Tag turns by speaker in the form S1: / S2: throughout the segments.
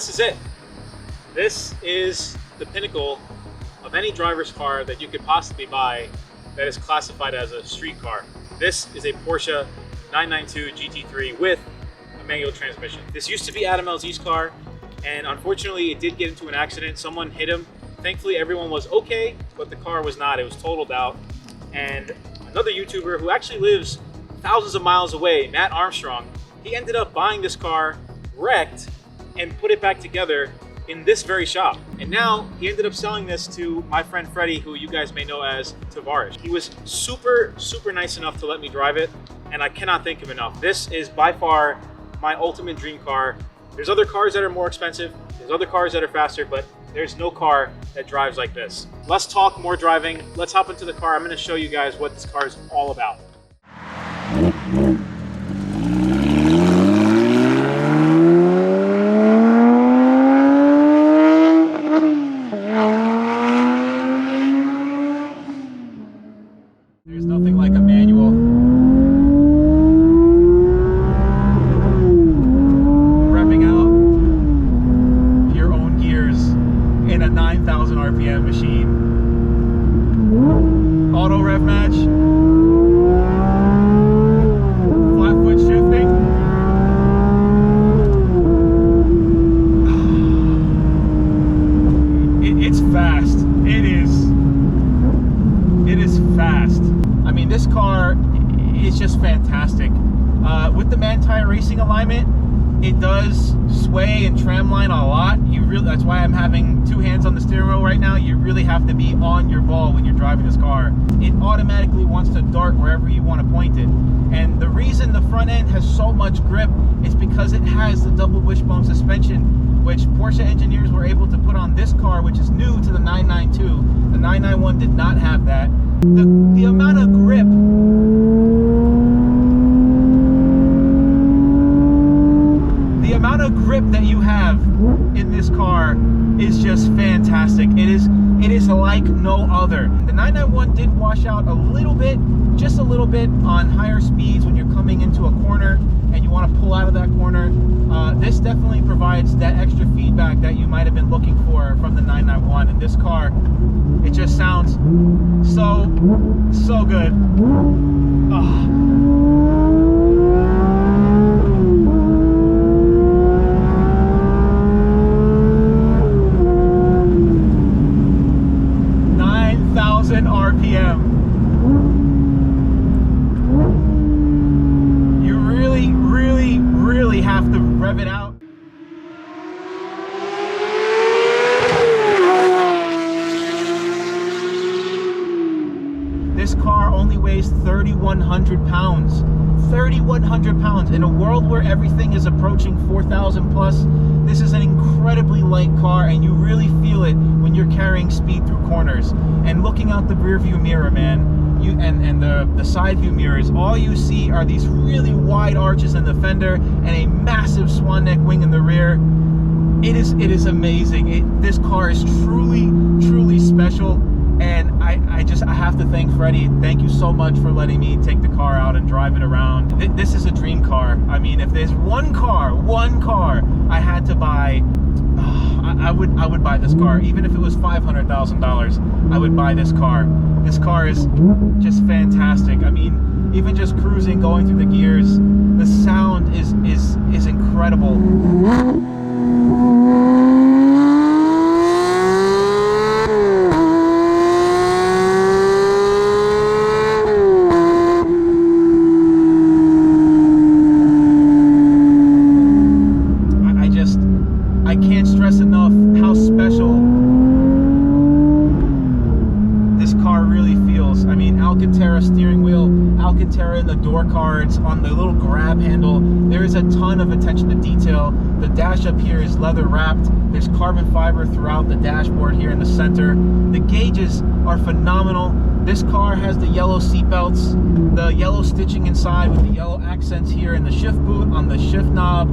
S1: this is it. This is the pinnacle of any driver's car that you could possibly buy that is classified as a street car. This is a Porsche 992 GT3 with a manual transmission. This used to be Adam LZ's car, and unfortunately it did get into an accident. Someone hit him. Thankfully everyone was okay, but the car was not. It was totaled out. And another YouTuber who actually lives thousands of miles away, Mat Armstrong, he ended up buying this car wrecked and put it back together in this very shop. And now he ended up selling this to my friend Freddie, who you guys may know as Tavares. He was super nice enough to let me drive it, and I cannot thank him enough. This is by far my ultimate dream car. There's other cars that are more expensive, there's other cars that are faster, but there's no car that drives like this. Less talk, more driving. Let's hop into the car. I'm gonna show you guys what this car is all about. There's nothing like a manual. Revving out your own gears in a 9,000 RPM machine. Auto rev match. Flat foot shifting. It's fast. It is fast. I mean, this car is just fantastic. With the Manti racing alignment, it does sway and tramline a lot. That's why I'm having two hands on the steering wheel right now. You really have to be on your ball when you're driving this car. It automatically wants to dart wherever you want to point it. And the reason the front end has so much grip is because it has the double wishbone suspension, which Porsche engineers were able to put on this car, which is new to the 992. The 991 did not have that. The amount of grip that you have in this car is just fantastic. It is like no other. The 991 did wash out a little bit, just a little bit on higher speeds when you're coming into a corner and you want to pull out of that corner. This definitely provides that extra feedback that you might have been looking for from the 991. And this car, it just sounds so good. Oh. 9,000 RPM. You really have to rev it out. This car only weighs 3,100 pounds. 3,100 pounds. In a world where everything is approaching 4,000 plus, this is an incredibly light car, and you really feel it when you're carrying speed through corners. And looking out the rear view mirror, man, and the side view mirrors, all you see are these really wide arches in the fender and a massive swan neck wing in the rear. It is amazing. This car is truly special. And I have to thank Freddie. Thank you so much for letting me take the car out and drive it around. This is a dream car. I mean, if there's one car I had to buy, I would buy this car. Even if it was $500,000, I would buy this car. This car is just fantastic. I mean, even just cruising, going through the gears, the sound is incredible. I can't stress enough how special this car really feels. I mean, Alcantara steering wheel, Alcantara in the door cards, on the little grab handle. There is a ton of attention to detail. The dash up here is leather wrapped. There's carbon fiber throughout the dashboard here in the center. The gauges are phenomenal. This car has the yellow seat belts, the yellow stitching inside with the yellow accents here in the shift boot, on the shift knob,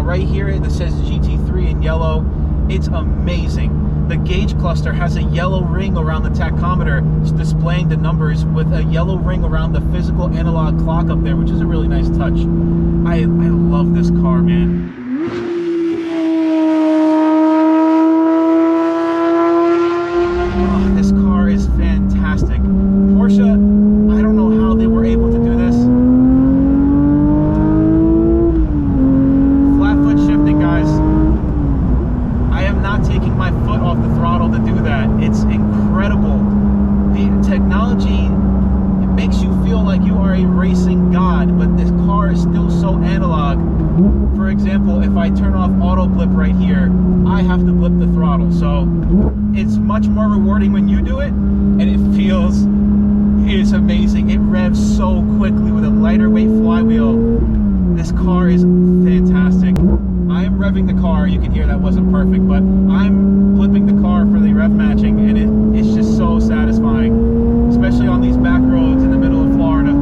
S1: right here that says GT3 in yellow. It's amazing. The gauge cluster has a yellow ring around the tachometer displaying the numbers, with a yellow ring around the physical analog clock up there, which is a really nice touch. I love this car, man. turn off auto blip right here, I have to blip the throttle. So it's much more rewarding when you do it, and it is amazing. It revs so quickly with a lighter weight flywheel. This car is fantastic. I am revving the car. You can hear that wasn't perfect, but I'm flipping the car for the rev matching, and it's just so satisfying, especially on these back roads in the middle of Florida.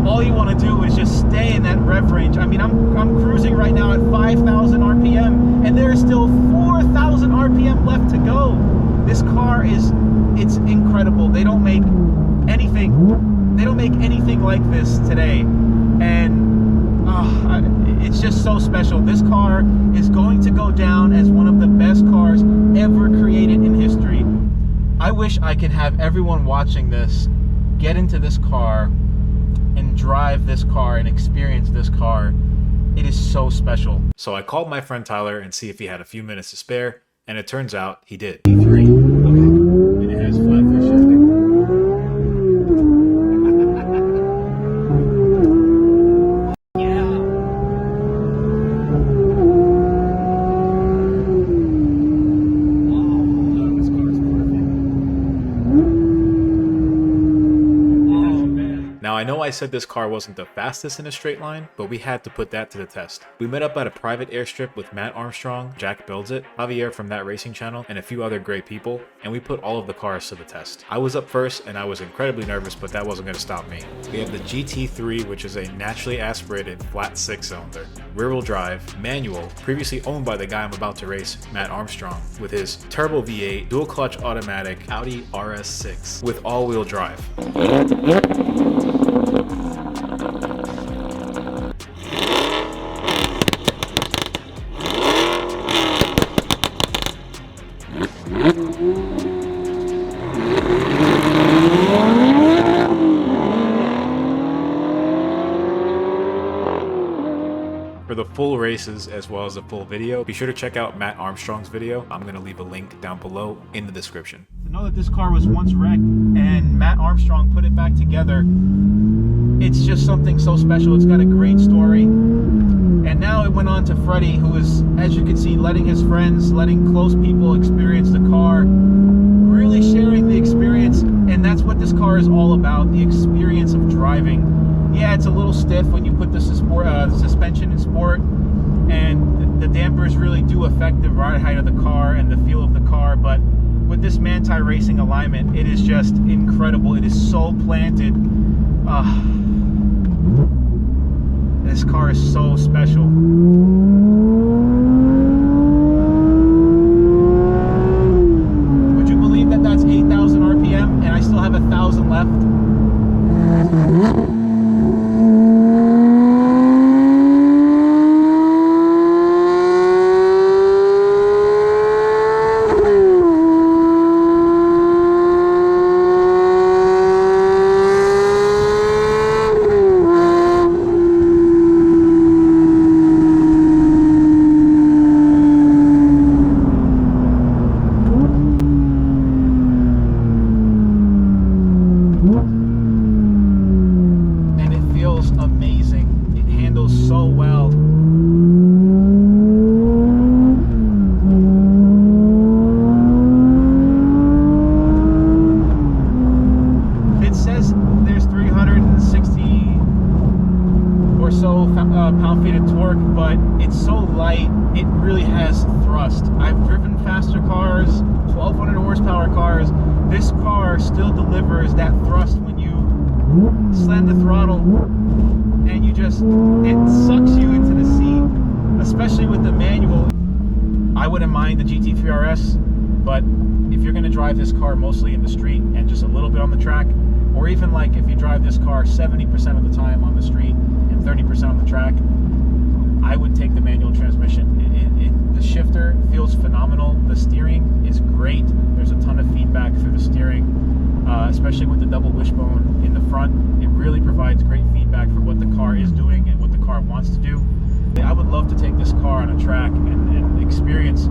S1: All you want to do is just stay in that rev range. I mean, I'm cruising right now at 5,000 RPM, and there's still 4,000 RPM left to go. This car it's incredible. They don't make anything like this today, and it's just so special. This car is going to go down as one of the best cars ever created in history. I wish I could have everyone watching this get into this car and drive this car and experience this car. It is so special. So I called my friend Tyler and see if he had a few minutes to spare, and it turns out he did. Okay. And it has flat foot shifting. Now I know I said this car wasn't the fastest in a straight line, but we had to put that to the test. We met up at a private airstrip with Mat Armstrong, Jack Builds It, Javier from That Racing Channel, and a few other great people, and we put all of the cars to the test. I was up first and I was incredibly nervous, but that wasn't going to stop me. We have the GT3, which is a naturally aspirated flat 6-cylinder, rear-wheel drive, manual, previously owned by the guy I'm about to race, Mat Armstrong, with his turbo V8, dual clutch automatic Audi RS6 with all-wheel drive. For the full races as well as the full video, be sure to check out Mat Armstrong's video. I'm going to leave a link down below in the description. To know that this car was once wrecked and Mat Armstrong put it back together, it's just something so special. It's got a great story. And now it went on to Freddie, who is, as you can see, letting his friends, letting close people experience the car, really sharing the experience. And that's what this car is all about, the experience of driving. Yeah, it's a little stiff when you put the suspension in sport, and the dampers really do affect the ride height of the car and the feel of the car, but with this Manti Racing alignment, it is just incredible. It is so planted. This car is so special. Would you believe that that's 8,000 RPM and I still have 1,000 left? Amazing. It handles so well. It says there's 360 or so pound-feet of torque, but it's so light, it really has thrust. I've driven faster cars, 1,200 horsepower cars. This car still delivers that thrust when you slam the throttle, and it sucks you into the seat, especially with the manual. I wouldn't mind the GT3 RS, but if you're going to drive this car mostly in the street and just a little bit on the track, or even like if you drive this car 70% of the time on the street and 30% on the track, I would take the manual transmission. The shifter feels phenomenal. The steering is great. There's a ton of feedback through the steering, especially with the double wishbone in the front. It really provides is doing and what the car wants to do. I would love to take this car on a track and experience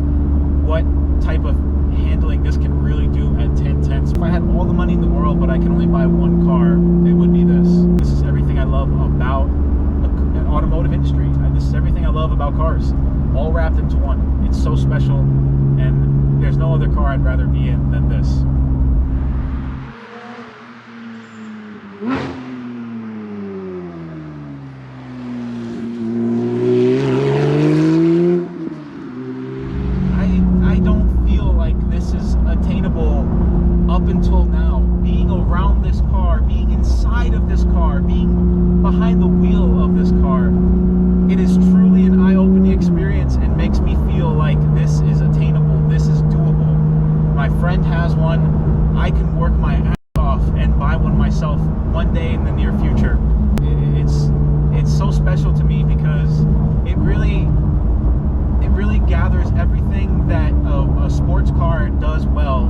S1: what type of handling this can really do at 10/10. If I had all the money in the world, but I can only buy one car, it would be this. This is everything I love about an automotive industry. This is everything I love about cars, all wrapped into one. It's so special, and there's no other car I'd rather be in than this. I don't feel like this is attainable up until now. Being around this car, being inside of this car, being behind the wheel of this car, it is truly an eye-opening experience and makes me feel like this is attainable, this is doable. My friend has one. I can work my ass off and buy one myself one day in the near future. It's so special to me because it really gathers everything that a sports car does well.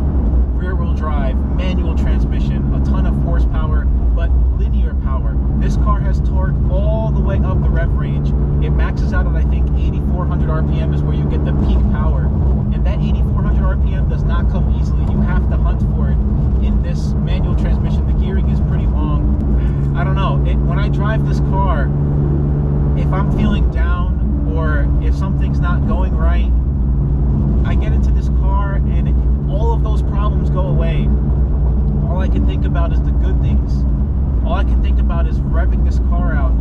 S1: Rear-wheel drive, manual transmission, a ton of horsepower, but linear power. This car has torque all the way up the rev range. It maxes out at, I think, 8,400 RPM is where you get the peak power. And that 8,400 RPM does not come easily. You have to hunt for it. In this manual transmission, the gearing is pretty long. I don't know. When I drive this car, if I'm feeling down or if something's not going right, I get into this car and all of those problems go away. All I can think about is the good things. All I can think about is revving this car out